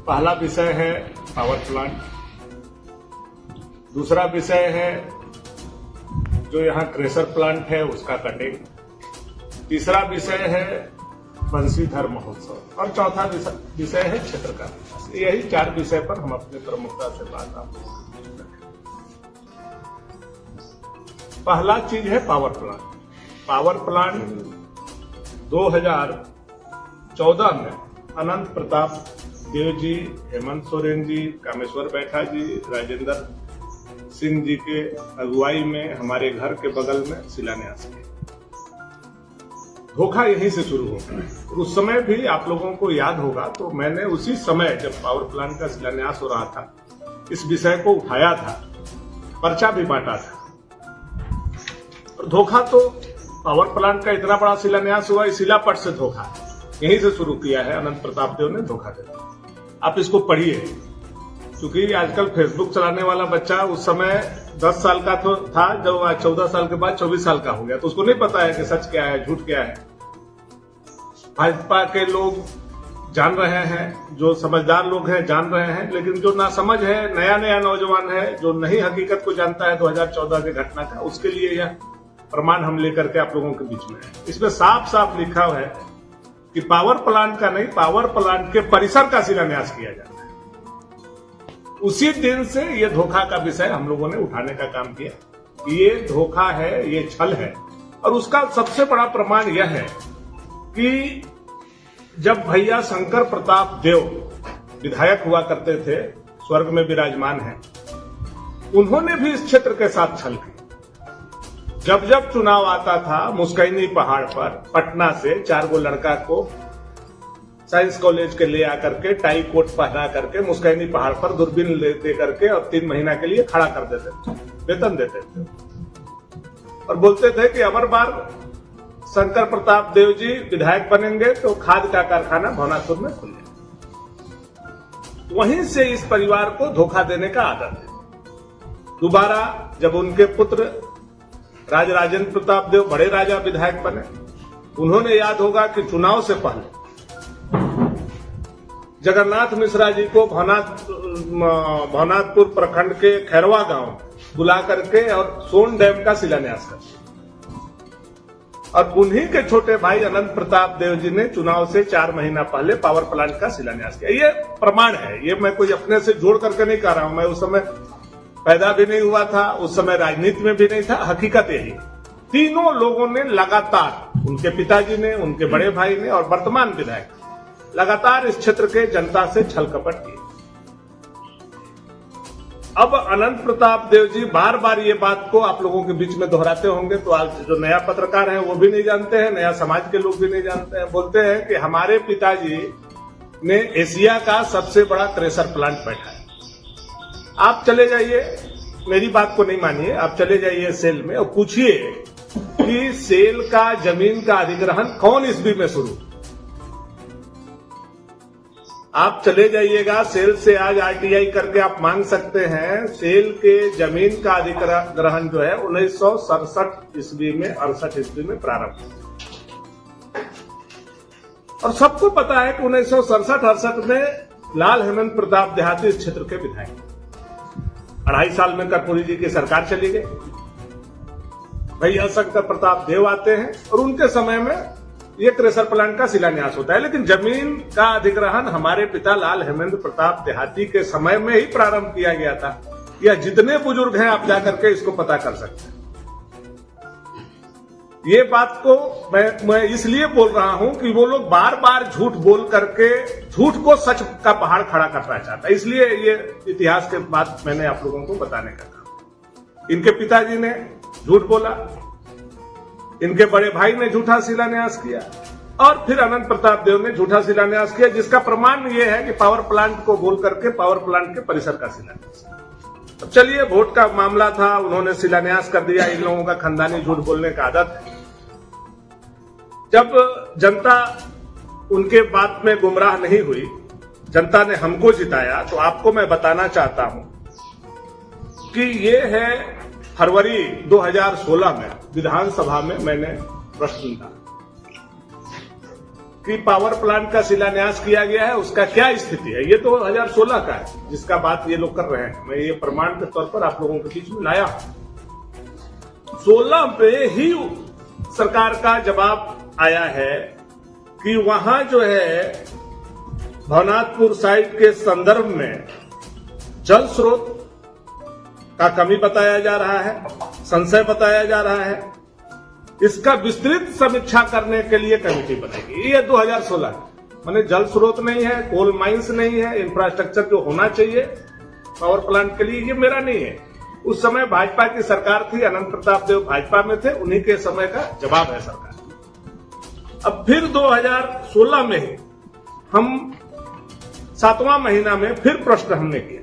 पहला विषय है पावर प्लांट, दूसरा विषय है जो यहाँ क्रेशर प्लांट है उसका कटिंग, तीसरा विषय है बंसीधर महोत्सव और चौथा विषय है क्षेत्र का विकास। यही 4 विषय पर हम अपनी प्रमुखता से बात आपको। पहला चीज है पावर प्लांट। पावर प्लांट 2014 में अनंत प्रताप देव जी, हेमंत सोरेन जी, कामेश्वर बैठा जी, राजेंद्र सिंह जी के अगुवाई में हमारे घर के बगल में शिलान्यास किया। धोखा यहीं से शुरू हो गया। उस समय भी आप लोगों को याद होगा तो मैंने उसी समय जब पावर प्लांट का शिलान्यास हो रहा था इस विषय को उठाया था, पर्चा भी बांटा था। और धोखा तो पावर प्लांट का इतना बड़ा शिलान्यास हुआ, इस शिलापट से धोखा यहीं से शुरू किया है। अनंत प्रताप देव ने धोखा दिया। आप इसको पढ़िए, क्योंकि आजकल फेसबुक चलाने वाला बच्चा उस समय 10 साल का तो था, जब आज 14 साल के बाद 24 साल का हो गया, तो उसको नहीं पता है कि सच क्या है, झूठ क्या है। भाजपा के लोग जान रहे हैं, जो समझदार लोग हैं जान रहे हैं, लेकिन जो नासमझ है, नया नया नौजवान है, जो नहीं हकीकत को जानता है 2014 के घटना का, उसके लिए यह प्रमाण हम लेकर के आप लोगों के बीच में है। इसमें साफ साफ लिखा हुआ है कि पावर प्लांट का नहीं, पावर प्लांट के परिसर का शिलान्यास किया जाता है। उसी दिन से ये धोखा का विषय हम लोगों ने उठाने का काम किया। ये धोखा है, ये छल है। और उसका सबसे बड़ा प्रमाण यह है कि जब भैया शंकर प्रताप देव विधायक हुआ करते थे, स्वर्ग में विराजमान हैं, उन्होंने भी इस क्षेत्र के साथ छल किया। जब जब चुनाव आता था, मुस्कैनी पहाड़ पर पटना से 4 गो लड़का को साइंस कॉलेज के ले आकर के टाई कोट पहना करके मुस्कैनी पहाड़ पर दूरबीन दे करके और 3 महीना के लिए खड़ा कर देते थे, वेतन देते थे और बोलते थे कि अगर बार शंकर प्रताप देव जी विधायक बनेंगे तो खाद का कारखाना भवनाथपुर में खुल जाएगा। वहीं से इस परिवार को धोखा देने का आदत है। दोबारा जब उनके पुत्र राजेंद्र प्रताप देव बड़े राजा विधायक बने, उन्होंने याद होगा कि चुनाव से पहले जगन्नाथ मिश्रा जी को भवनाथपुर प्रखंड के खैरवा गांव बुला करके और सोन डैम का शिलान्यास कर, और उन्हीं के छोटे भाई अनंत प्रताप देव जी ने चुनाव से 4 महीना पहले पावर प्लांट का शिलान्यास किया। ये प्रमाण है, ये मैं कोई अपने से जोड़ करके नहीं कह रहा हूं। मैं उस समय पैदा भी नहीं हुआ था, उस समय राजनीति में भी नहीं था। हकीकत यही, तीनों लोगों ने लगातार, उनके पिताजी ने, उनके बड़े भाई ने और वर्तमान विधायक लगातार इस क्षेत्र के जनता से छल कपट किए। अब अनंत प्रताप देव जी बार बार ये बात को आप लोगों के बीच में दोहराते होंगे, तो आज जो नया पत्रकार है वो भी नहीं जानते हैं, नया समाज के लोग भी नहीं जानते हैं। बोलते हैं कि हमारे पिताजी ने एशिया का सबसे बड़ा क्रेशर प्लांट बैठा है। आप चले जाइए, मेरी बात को नहीं मानिए, आप चले जाइए सेल में और पूछिए कि सेल का जमीन का अधिग्रहण कौन ईस्वी में शुरू। आप चले जाइएगा सेल से, आज आरटीआई करके आप मांग सकते हैं। सेल के जमीन का अधिग्रहण जो है 1967 ईस्वी में, 68 ईस्वी में प्रारंभ हुआ। और सबको पता है कि 1967-68 में लाल हेमंत प्रताप देहाती इस क्षेत्र के विधायक, 2.5 साल में कर्पूरी जी की सरकार चली गई। भैया शंकर प्रताप देव आते हैं और उनके समय में ये क्रेशर प्लांट का शिलान्यास होता है। लेकिन जमीन का अधिग्रहण हमारे पिता लाल हेमंत प्रताप देहाती के समय में ही प्रारंभ किया गया था। यह जितने बुजुर्ग हैं आप जाकर के इसको पता कर सकते हैं। ये बात को मैं इसलिए बोल रहा हूं कि वो लोग बार बार झूठ बोल करके झूठ को सच का पहाड़ खड़ा करना चाहता है। इसलिए ये इतिहास के बाद मैंने आप लोगों को बताने का काम। इनके पिताजी ने झूठ बोला, इनके बड़े भाई ने झूठा शिलान्यास किया और फिर अनंत प्रताप देव ने झूठा शिलान्यास किया, जिसका प्रमाण ये है कि पावर प्लांट को बोल करके पावर प्लांट के परिसर का शिलान्यास। अब चलिए, वोट का मामला था, उन्होंने शिलान्यास कर दिया। इन लोगों का खानदानी झूठ बोलने का आदत है। जब जनता उनके बात में गुमराह नहीं हुई, जनता ने हमको जिताया, तो आपको मैं बताना चाहता हूं कि ये है फरवरी 2016 में विधानसभा में मैंने प्रश्न डाला। कि पावर प्लांट का शिलान्यास किया गया है, उसका क्या स्थिति है। ये तो 2016 का है जिसका बात ये लोग कर रहे हैं। मैं ये प्रमाण के तौर पर आप लोगों के बीच में लाया। 16 पे ही सरकार का जवाब आया है कि वहां जो है भवनाथपुर साइट के संदर्भ में जल स्रोत का कमी बताया जा रहा है, संशय बताया जा रहा है। इसका विस्तृत समीक्षा करने के लिए कमेटी बनेगी। ये 2016 माने जल स्रोत नहीं है, कोल माइंस नहीं है, इंफ्रास्ट्रक्चर जो होना चाहिए पावर प्लांट के लिए, ये मेरा नहीं है। उस समय भाजपा की सरकार थी, अनंत प्रताप देव भाजपा में थे, उन्हीं के समय का जवाब है सरकार। अब फिर 2016 में ही हम 7वां महीना में फिर प्रश्न हमने किया